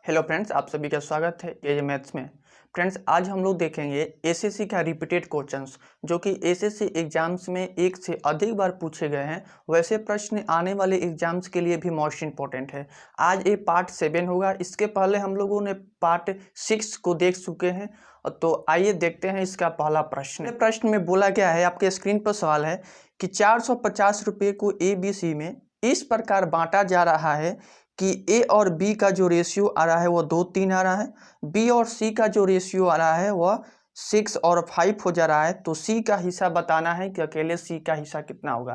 Hello friends, आप सभी का स्वागत है ये मैथ्स में। फ्रेंड्स, आज हम लोग देखेंगे एसएससी का रिपीटेड क्वेश्चंस जो कि एसएससी एग्जाम्स में एक से अधिक बार पूछे गए हैं। वैसे प्रश्न आने वाले एग्जाम्स के लिए भी मोस्ट इंपॉर्टेंट है। आज ये पार्ट 7 होगा। इसके पहले हम लोगों ने पार्ट 6 को देख चुके हैं। तो आइए देखते हैं इसका पहला प्रश्न। प्रश्न में बोला गया है, आपके स्क्रीन पर सवाल है कि 450 रुपये को ABC में इस प्रकार बांटा जा रहा है कि ए और बी का जो रेशियो आ रहा है वो 2:3 आ रहा है, बी और सी का जो रेशियो आ रहा है वह 6 और 5 हो जा रहा है। तो सी का हिस्सा बताना है कि अकेले सी का हिस्सा कितना होगा।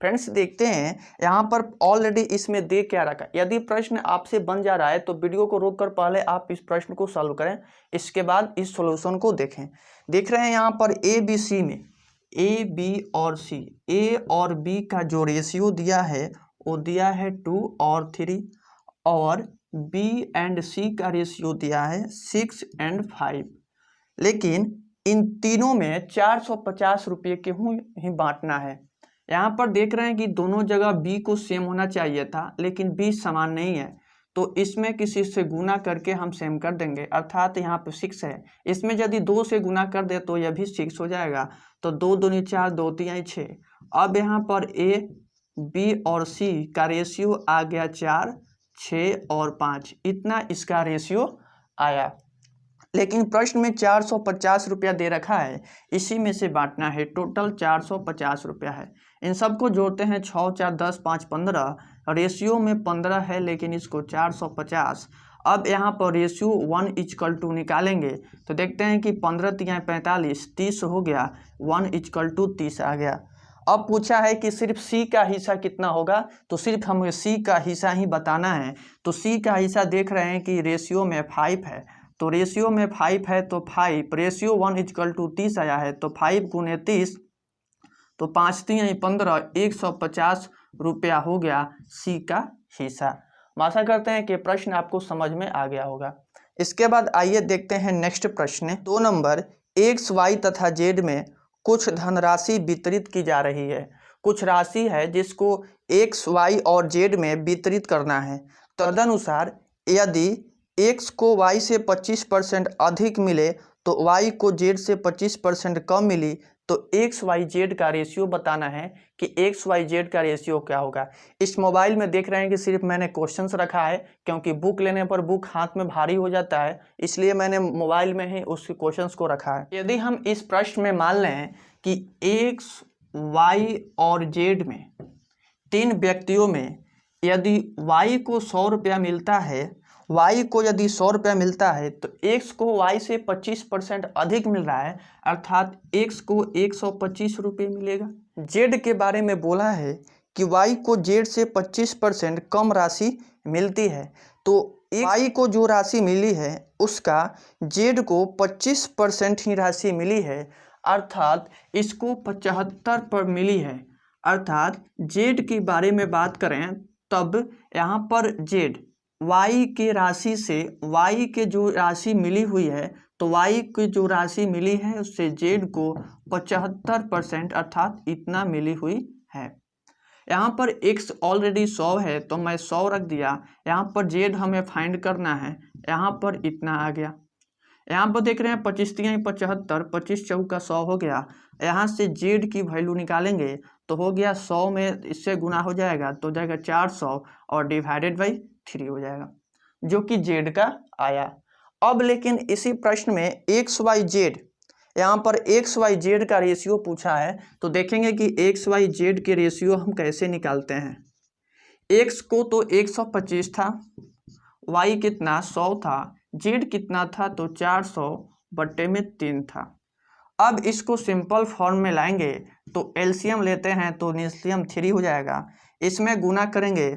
फ्रेंड्स, देखते हैं यहाँ पर ऑलरेडी इसमें दे क्या रखा। यदि प्रश्न आपसे बन जा रहा है तो वीडियो को रोककर पहले आप इस प्रश्न को सॉल्व करें, इसके बाद इस सॉल्यूशन को देखें। देख रहे हैं यहाँ पर ए बी सी में ए बी और सी, ए और बी का जो रेशियो दिया है वो दिया है 2 और 3, और B एंड C का रेशियो दिया है 6 और 5। लेकिन इन तीनों में 450 रुपये के ही बांटना है। यहाँ पर देख रहे हैं कि दोनों जगह B को सेम होना चाहिए था, लेकिन B समान नहीं है। तो इसमें किसी से गुना करके हम सेम कर देंगे, अर्थात यहाँ पे 6 है, इसमें यदि 2 से गुना कर दे तो यह भी 6 हो जाएगा। तो 2 दूनी 4, 2 3 6। अब यहाँ पर A, B और C का रेशियो आ गया 4, 6 और 5, इतना इसका रेशियो आया। लेकिन प्रश्न में 450 रुपया दे रखा है, इसी में से बांटना है। टोटल 450 रुपया है। इन सबको जोड़ते हैं, 6 4 10 5 15, रेशियो में 15 है, लेकिन इसको 450। अब यहाँ पर रेशियो 1:2 निकालेंगे तो देखते हैं कि 15 3 45, 30 हो गया, 1:30 आ गया। अब पूछा है कि सिर्फ सी का हिस्सा कितना होगा, तो सिर्फ हमें सी का हिस्सा ही बताना है। तो सी का हिस्सा देख रहे हैं कि रेशियो में 5 है, तो रेशियो में 5 है तो 5, रेशियो 1:30 आया है, तो 5 × 30, तो 5 3 15, 150 रुपया हो गया सी का हिस्सा। आशा करते हैं कि प्रश्न आपको समझ में आ गया होगा। इसके बाद आइए देखते हैं नेक्स्ट प्रश्न। 2 नंबर, एक्स वाई तथा जेड में कुछ धनराशि वितरित की जा रही है। कुछ राशि है जिसको एक्स वाई और जेड में वितरित करना है। तदनुसार यदि एक्स को वाई से 25% अधिक मिले तो वाई को जेड से 25% कम मिली, तो एक्स वाई जेड का रेशियो बताना है कि एक्स वाई जेड का रेशियो क्या होगा। इस मोबाइल में देख रहे हैं कि सिर्फ मैंने क्वेश्चंस रखा है, क्योंकि बुक लेने पर बुक हाथ में भारी हो जाता है, इसलिए मैंने मोबाइल में ही उस क्वेश्चंस को रखा है। यदि हम इस प्रश्न में मान लें कि एक्स वाई और जेड में 3 व्यक्तियों में यदि वाई को 100 रुपया मिलता है, वाई को यदि 100 रुपया मिलता है तो एक्स को वाई से 25% अधिक मिल रहा है, अर्थात एक्स को 125 रुपये मिलेगा। जेड के बारे में बोला है कि वाई को जेड से 25% कम राशि मिलती है, तो वाई को जो राशि मिली है उसका जेड को 25% ही राशि मिली है, अर्थात इसको 75 पर मिली है। अर्थात जेड के बारे में बात करें तब यहाँ पर जेड वाई के राशि से, वाई के जो राशि मिली हुई है, तो वाई की जो राशि मिली है उससे जेड को 75% अर्थात इतना मिली हुई है। यहाँ पर x ऑलरेडी 100 है तो मैं 100 रख दिया। यहाँ पर जेड हमें फाइंड करना है, यहाँ पर इतना आ गया। यहाँ पर देख रहे हैं 25 3 75, 25 चौका 100 हो गया। यहाँ से जेड की वैल्यू निकालेंगे तो हो गया 100 में इससे गुना हो जाएगा तो जाएगा 400 और डिवाइडेड बाई 3 हो जाएगा, जो कि जेड का आया। अब लेकिन इसी प्रश्न में एक्स वाई जेड, यहाँ पर एक्स वाई जेड का रेशियो पूछा है, तो देखेंगे कि एक्स वाई जेड के रेशियो हम कैसे निकालते हैं। एक्स को तो 125 था, वाई कितना 100 था, जेड कितना था तो 400/3 था। अब इसको सिंपल फॉर्म में लाएंगे तो एलसीएम लेते हैं तो एलसीएम 3 हो जाएगा। इसमें गुना करेंगे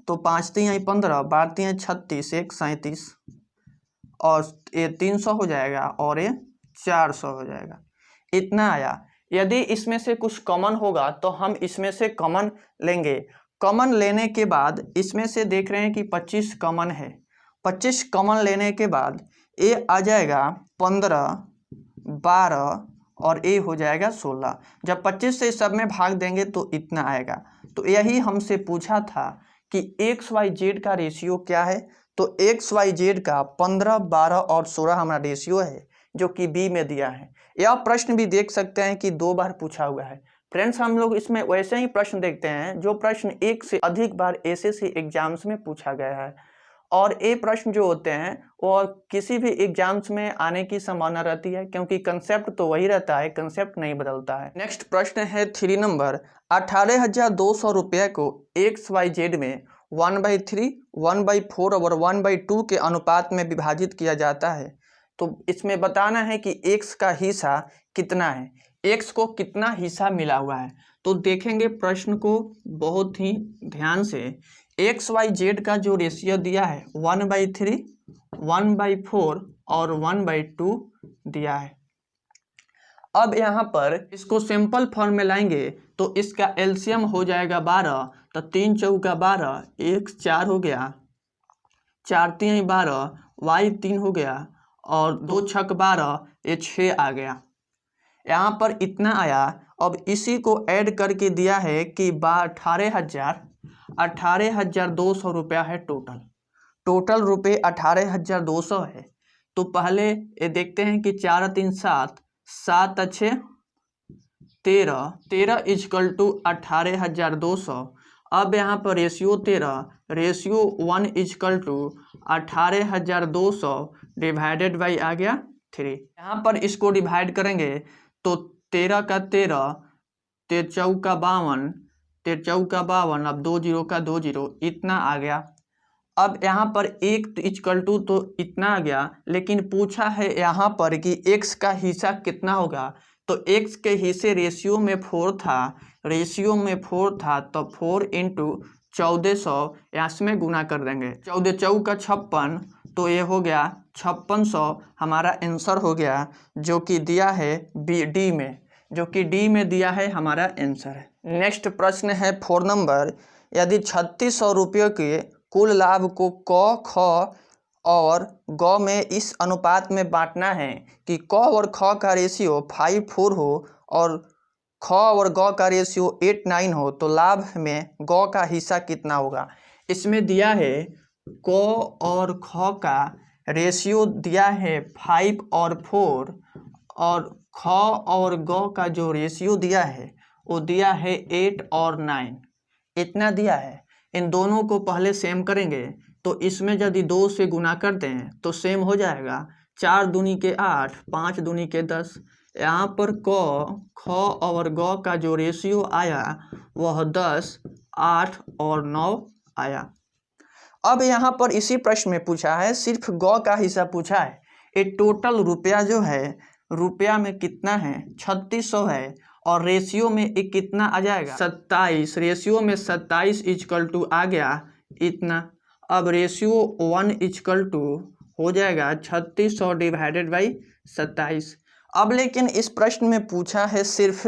तो 5 3 15, 12 3 36, 1 37, और ये 300 हो जाएगा और ये 400 हो जाएगा, इतना आया। यदि इसमें से कुछ कॉमन होगा तो हम इसमें से कॉमन लेंगे। कॉमन लेने के बाद इसमें से देख रहे हैं कि 25 कॉमन है, 25 कॉमन लेने के बाद ये आ जाएगा 15, 12 और ए हो जाएगा 16। जब 25 से सब में भाग देंगे तो इतना आएगा। तो यही हमसे पूछा था कि एक्स वाई जेड का रेशियो क्या है, तो एक्स वाई जेड का 15, 12 और 16 हमारा रेशियो है जो कि बी में दिया है। यह प्रश्न भी देख सकते हैं कि 2 बार पूछा हुआ है। फ्रेंड्स, हम लोग इसमें वैसे ही प्रश्न देखते हैं जो प्रश्न एक से अधिक बार एसएससी एग्जाम्स में पूछा गया है, और ये प्रश्न जो होते हैं वो किसी भी एग्जाम्स में आने की संभावना रहती है, क्योंकि कंसेप्ट तो वही रहता है, कंसेप्ट नहीं बदलता है। नेक्स्ट प्रश्न है 3 नंबर, 18,200 रुपये को एक्स वाई जेड में 1/3, 1/4 और 1/2 के अनुपात में विभाजित किया जाता है। तो इसमें बताना है कि एक्स का हिस्सा कितना है, एक्स को कितना हिस्सा मिला हुआ है। तो देखेंगे प्रश्न को बहुत ही ध्यान से। एक्स वाई जेड का जो रेशियो दिया है 1/3, 1/4 और 1/2 दिया है। अब यहाँ पर इसको सिंपल फॉर्म में लाएंगे तो इसका एलसीएम हो जाएगा 12, तो 3 चौका 12, एक 4 हो गया, 4 3 12, वाई 3 हो गया और 2 छक 12, ये 6 आ गया। यहाँ पर इतना आया। अब इसी को ऐड करके दिया है कि 18,200 रुपया है टोटल रुपये 18,200 है। तो पहले ये देखते हैं कि 4 3 7, 7 अच्छे 13, 13 इजकल टू 18,200। अब यहाँ पर ratio 13, ratio 1 equal to 18,200 divided by आ गया 3। यहाँ पर इसको डिवाइड करेंगे तो 13 का 13, 13 चौका 52, 13 चौका 52, अब 2 0 का 2 0, इतना आ गया। अब यहाँ पर एक इजकल टू तो इतना आ गया, लेकिन पूछा है यहाँ पर कि x का हिस्सा कितना होगा। तो x के हिस्से रेशियो में 4 था, तो 4 इंटू 1400 इसमें गुना कर देंगे। 14 चौका 56, तो ये हो गया 5600 हमारा आंसर हो गया, जो कि दिया है डी में, जो कि डी में दिया है हमारा आंसर है। नेक्स्ट प्रश्न है 4 नंबर, यदि 3600 रुपये के कुल लाभ को क, ख और ग में इस अनुपात में बांटना है कि क और ख का रेशियो 5:4 हो और ख और ग का रेशियो 8:9 हो, तो लाभ में ग का हिस्सा कितना होगा। इसमें दिया है क और ख का रेशियो दिया है 5 और 4, और ख और ग का जो रेशियो दिया है वो दिया है 8 और 9, इतना दिया है। इन दोनों को पहले सेम करेंगे तो इसमें यदि 2 से गुना करते हैं तो सेम हो जाएगा। 4 दूनी के 8, 5 दूनी के 10। यहाँ पर क, ख और ग का जो रेशियो आया वह 10, 8 और 9 आया। अब यहाँ पर इसी प्रश्न में पूछा है, सिर्फ ग का हिस्सा पूछा है। ये टोटल रुपया जो है, रुपया में कितना है 3600 है, और रेशियो में एक कितना आ जाएगा 27, रेशियो में 27 इजकल टू आ गया इतना। अब रेशियो 1 इजकल टू हो जाएगा 3600 डिवाइडेड बाई 27। अब लेकिन इस प्रश्न में पूछा है सिर्फ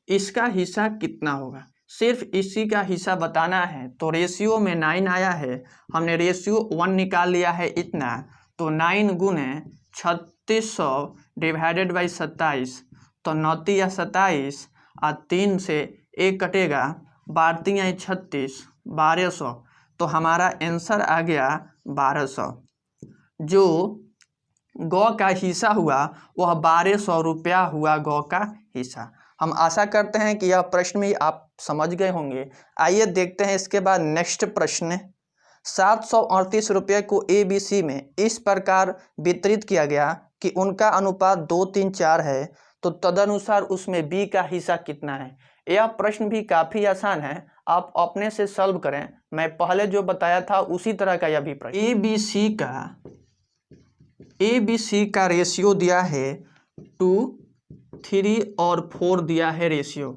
इसका हिस्सा कितना होगा, सिर्फ इसी का हिस्सा बताना है। तो रेशियो में 9 आया है, हमने रेशियो 1 निकाल लिया है इतना, तो 9 गुने 3600 डिवाइडेड बाई 27, तो 9 या 27 और 3 से 1 कटेगा, 12 या 36, 1200, तो हमारा आंसर आ गया 1200। जो ग का हिस्सा हुआ वह 1200 रुपया हुआ ग का हिस्सा। हम आशा करते हैं कि यह प्रश्न भी आप समझ गए होंगे। आइए देखते हैं इसके बाद नेक्स्ट प्रश्न। 738 रुपये को ABC में इस प्रकार वितरित किया गया कि उनका अनुपात 2 3 4 है, तो तदनुसार उसमें B का हिस्सा कितना है। यह प्रश्न भी काफ़ी आसान है, आप अपने से सॉल्व करें। मैं पहले जो बताया था उसी तरह का यह भी प्रश्न। ABC का रेशियो दिया है 2, 3 और 4 दिया है रेशियो,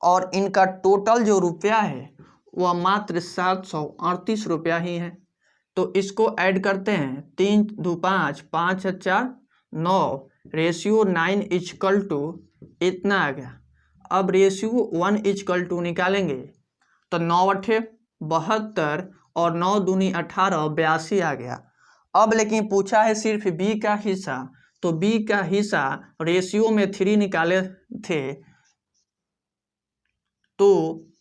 और इनका टोटल जो रुपया है वह मात्र 738 रुपया ही है। तो इसको ऐड करते हैं, 3 2 5, 5 4 9, रेशियो 9 इजकल टू इतना आ गया। अब रेशियो 1 इजकल टू निकालेंगे तो 9 8 72 और 9 दूनी 18, 82 आ गया। अब लेकिन पूछा है सिर्फ B का हिस्सा, तो B का हिस्सा रेशियो में 3 निकाले थे, तो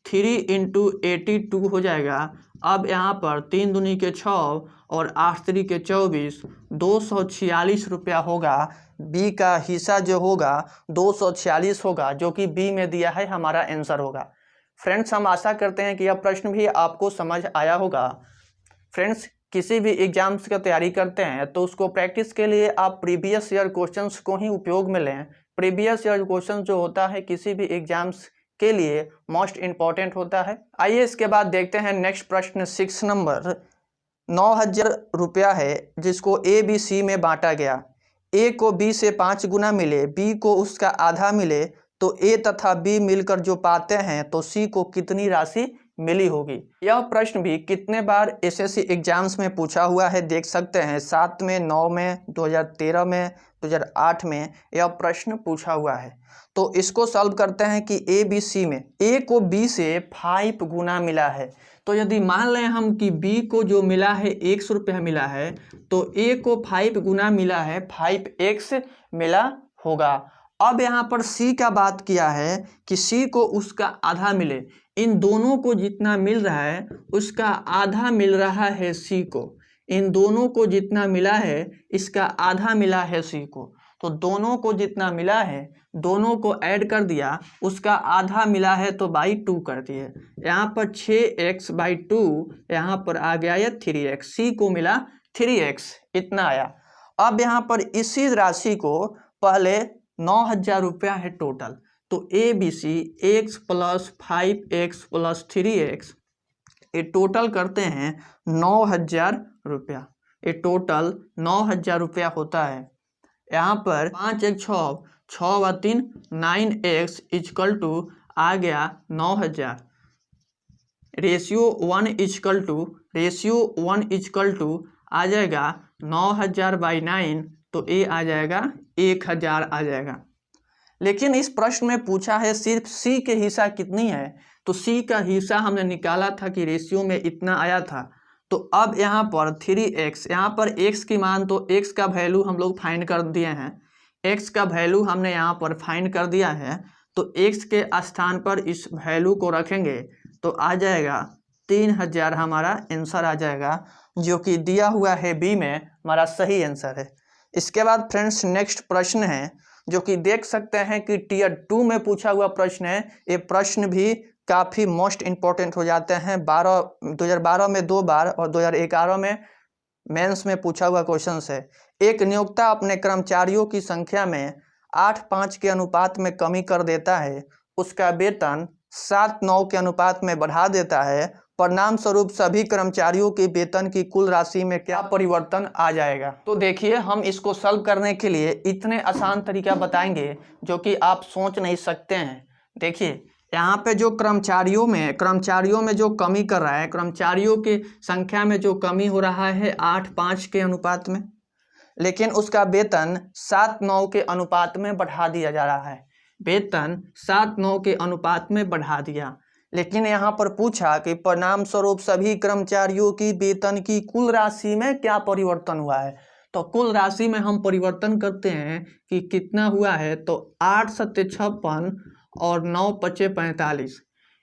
3 इंटू 82 हो जाएगा। अब यहाँ पर 3 दूनी के 6 और 8 3 के 24, 246 रुपया होगा। बी का हिस्सा जो होगा 246 होगा, जो कि बी में दिया है, हमारा आंसर होगा। फ्रेंड्स, हम आशा करते हैं कि यह प्रश्न भी आपको समझ आया होगा। फ्रेंड्स, किसी भी एग्जाम्स की तैयारी करते हैं तो उसको प्रैक्टिस के लिए आप प्रीवियस ईयर क्वेश्चंस को ही उपयोग में लें। प्रीवियस ईयर क्वेश्चन जो होता है किसी भी एग्जाम्स के लिए मोस्ट इम्पॉर्टेंट होता है। आइए इसके बाद देखते हैं नेक्स्ट प्रश्न 6 नंबर। 9,000 रुपया है जिसको ए बी सी में बांटा गया। ए को बी से 5 गुना मिले, बी को उसका आधा मिले, तो ए तथा बी मिलकर जो पाते हैं तो सी को कितनी राशि मिली होगी। यह प्रश्न भी कितने बार एसएससी एग्जाम्स में पूछा हुआ है देख सकते हैं। 7 में, 9 में, 2013 में, 2008 में यह प्रश्न पूछा हुआ है। तो इसको सॉल्व करते हैं कि ए बी सी में ए को बी से 5 गुना मिला है। तो यदि मान लें हम कि बी को जो मिला है 100 रुपया मिला है, तो ए को 5 गुना मिला है, 5x मिला होगा। अब यहाँ पर सी का बात किया है कि सी को उसका आधा मिले। इन दोनों को जितना मिल रहा है उसका आधा मिल रहा है सी को। इन दोनों को जितना मिला है इसका आधा मिला है सी को। तो दोनों को जितना मिला है दोनों को ऐड कर दिया, उसका आधा मिला है तो बाई 2 कर दिए। यहाँ पर 6x/2, यहाँ पर आ गया यह 3x। सी को मिला 3x, इतना आया। अब यहाँ पर इसी राशि को पहले 9,000 रुपया है टोटल, तो A B C x + 5x + 3x ये टोटल करते हैं 9,000 रुपया। ये टोटल 9,000 रुपया होता है। यहाँ पर 5 1 6, 6 व 3 9x = आ गया 9,000। रेशियो 1 आ जाएगा 9,000/9, तो ए आ जाएगा 1,000 आ जाएगा। लेकिन इस प्रश्न में पूछा है सिर्फ सी के हिस्सा कितनी है, तो सी का हिस्सा हमने निकाला था कि रेशियो में इतना आया था। तो अब यहाँ पर 3x, यहाँ पर x की मान, तो x का वैल्यू हम लोग फाइंड कर दिए हैं। x का वैल्यू हमने यहाँ पर फाइंड कर दिया है, तो x के स्थान पर इस वैल्यू को रखेंगे तो आ जाएगा 3,000, हमारा आंसर आ जाएगा, जो कि दिया हुआ है बी में, हमारा सही आंसर है। इसके बाद फ्रेंड्स नेक्स्ट प्रश्न है जो कि देख सकते हैं कि टियर 2 में पूछा हुआ प्रश्न है। ये प्रश्न भी काफ़ी मोस्ट इम्पोर्टेंट हो जाते हैं। 2012 में 2 बार और 2011 में मेंस में पूछा हुआ क्वेश्चन है। एक नियोक्ता अपने कर्मचारियों की संख्या में 8:5 के अनुपात में कमी कर देता है, उसका वेतन 7:9 के अनुपात में बढ़ा देता है। परिणाम स्वरूप सभी कर्मचारियों के वेतन की कुल राशि में क्या परिवर्तन आ जाएगा। तो देखिए, हम इसको सॉल्व करने के लिए इतने आसान तरीका बताएंगे जो कि आप सोच नहीं सकते हैं। देखिए, यहाँ पे जो कर्मचारियों में जो कमी कर रहा है, कर्मचारियों की संख्या में जो कमी हो रहा है 8:5 के अनुपात में, लेकिन उसका वेतन 7:9 के अनुपात में बढ़ा दिया जा रहा है। वेतन 7:9 के अनुपात में बढ़ा दिया, लेकिन यहाँ पर पूछा कि परिणाम स्वरूप सभी कर्मचारियों की वेतन की कुल राशि में क्या परिवर्तन हुआ है। तो कुल राशि में हम परिवर्तन करते हैं कि कितना हुआ है, तो 8 7 56 और 9 5 45।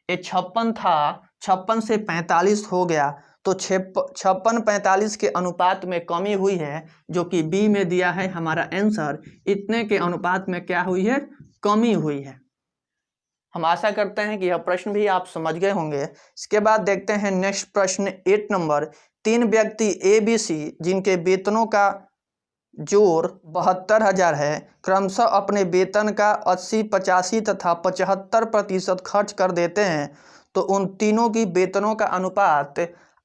ये 56 था, 56 से 45 हो गया, तो 56 45 के अनुपात में कमी हुई है, जो कि बी में दिया है हमारा आंसर। इतने के अनुपात में क्या हुई है, कमी हुई है। हम आशा करते हैं कि यह प्रश्न भी आप समझ गए होंगे। इसके बाद देखते हैं नेक्स्ट प्रश्न 8 नंबर। 3 व्यक्ति ए बी सी जिनके वेतनों का जोड़ 72,000 है, क्रमशः अपने वेतन का 80, 85 तथा 75% खर्च कर देते हैं, तो उन तीनों की वेतनों का अनुपात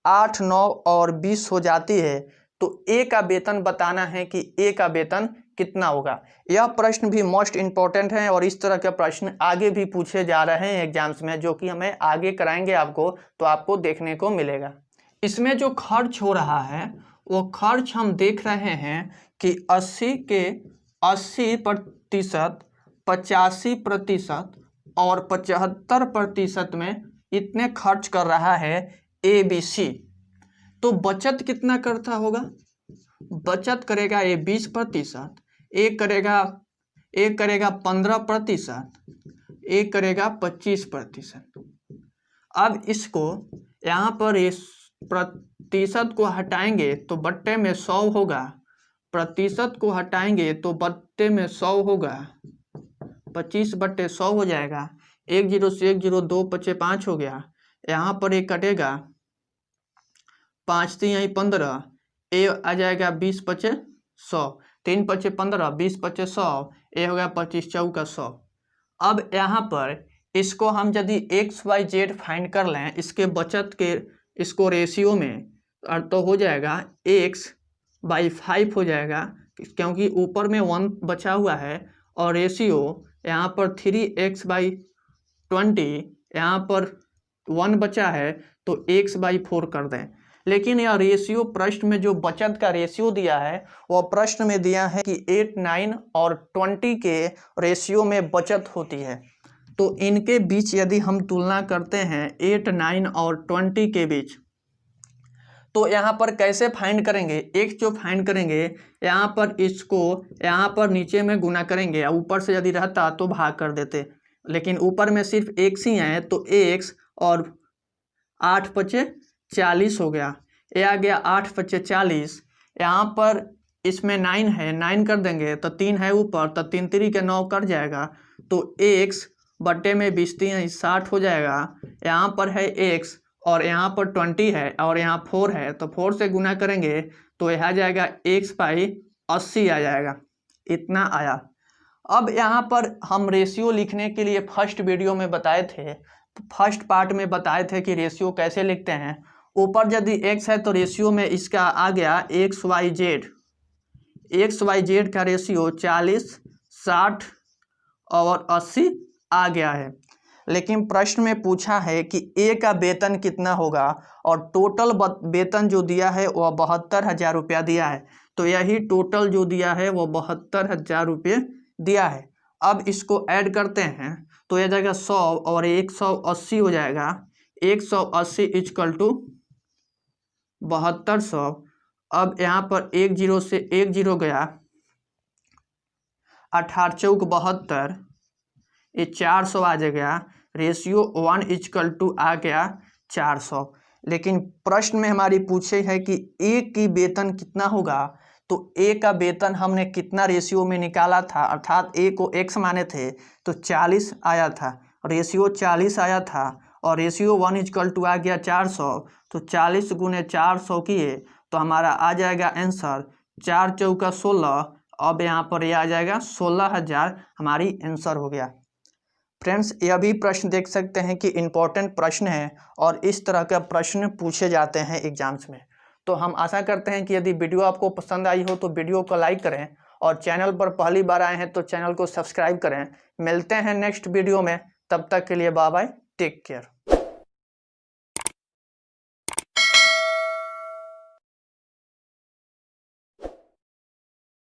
8, 9 और 20 हो जाती है। तो ए का वेतन बताना है कि ए का वेतन कितना होगा। यह प्रश्न भी मोस्ट इम्पोर्टेंट है और इस तरह के प्रश्न आगे भी पूछे जा रहे हैं एग्जाम्स में, जो कि हमें आगे कराएंगे आपको, तो आपको देखने को मिलेगा। इसमें जो खर्च हो रहा है वो खर्च हम देख रहे हैं कि 80% 85% और 75% में इतने खर्च कर रहा है ए बी सी। तो बचत कितना करता होगा, बचत करेगा ये 20%, एक करेगा 15%, एक करेगा 25%। अब इसको यहाँ पर इस प्रतिशत को हटाएंगे तो बट्टे में 100 होगा, प्रतिशत को हटाएंगे तो बट्टे में 100 होगा, 25/100 हो जाएगा। 1 0 से 1 0, 2 5 5 हो गया, यहाँ पर एक कटेगा, 5 3 15, ए आ जाएगा 20 5 100, 3 5 15, 20 5 100, ए हो गया 25 चौका 100। अब यहाँ पर इसको हम यदि XYZ फाइंड कर लें इसके बचत के इसको रेशियो में, तो हो जाएगा x/5 हो जाएगा, क्योंकि ऊपर में 1 बचा हुआ है और रेशियो यहाँ पर 3x/20, यहाँ पर 1 बचा है तो x/4 कर दें। लेकिन यह रेशियो प्रश्न में जो बचत का रेशियो दिया है वह प्रश्न में दिया है कि 8 9 और 20 के रेशियो में बचत होती है। तो इनके बीच यदि हम तुलना करते हैं 8 9 और 20 के बीच, तो यहाँ पर कैसे फाइंड करेंगे, x जो फाइंड करेंगे यहाँ पर इसको यहाँ पर नीचे में गुना करेंगे या ऊपर से यदि रहता तो भाग कर देते, लेकिन ऊपर में सिर्फ x ही है तो x और 8 5 40 हो गया, ये आ गया 8 5 40। यहाँ पर इसमें 9 है, 9 कर देंगे तो 3 है ऊपर तो 3 3 के 9 कट जाएगा, तो x बट्टे में 20 3 60 हो जाएगा। यहाँ पर है x और यहाँ पर 20 है और यहाँ 4 है, तो 4 से गुना करेंगे तो यह आ जाएगा x/80 आ जाएगा, इतना आया। अब यहाँ पर हम रेशियो लिखने के लिए फर्स्ट वीडियो में बताए थे, फर्स्ट पार्ट में बताए थे कि रेशियो कैसे लिखते हैं। ऊपर यदि x है तो रेशियो में इसका आ गया XYZ का रेशियो 40 60 और 80 आ गया है। लेकिन प्रश्न में पूछा है कि ए का वेतन कितना होगा और टोटल वेतन जो दिया है वह 72,000 रुपया दिया है, तो यही टोटल जो दिया है वह 72,000 रुपये दिया है। अब इसको ऐड करते हैं तो यह जाएगा 100 और 180 हो जाएगा, 180 = 7200। अब यहाँ पर 1 0 से 1 0 गया, 18 चौक 72, ये 400 आ जाएगा, रेशियो 1 = आ गया 400। लेकिन प्रश्न में हमारी पूछे है कि ए की वेतन कितना होगा, तो ए का वेतन हमने कितना रेशियो में निकाला था, अर्थात ए को x माने थे तो 40 आया था, रेशियो 40 आया था और रेशियो 1 = आ गया 400, तो 40 × 400 किए तो हमारा आ जाएगा आंसर 4 चौका 16। अब यहाँ पर यह आ जाएगा 16,000, हमारी आंसर हो गया। फ्रेंड्स, यह भी प्रश्न देख सकते हैं कि इम्पोर्टेंट प्रश्न है और इस तरह का प्रश्न पूछे जाते हैं एग्जाम्स में। तो हम आशा करते हैं कि यदि वीडियो आपको पसंद आई हो तो वीडियो को लाइक करें और चैनल पर पहली बार आए हैं तो चैनल को सब्सक्राइब करें। मिलते हैं नेक्स्ट वीडियो में, तब तक के लिए बाय बाय, टेक केयर।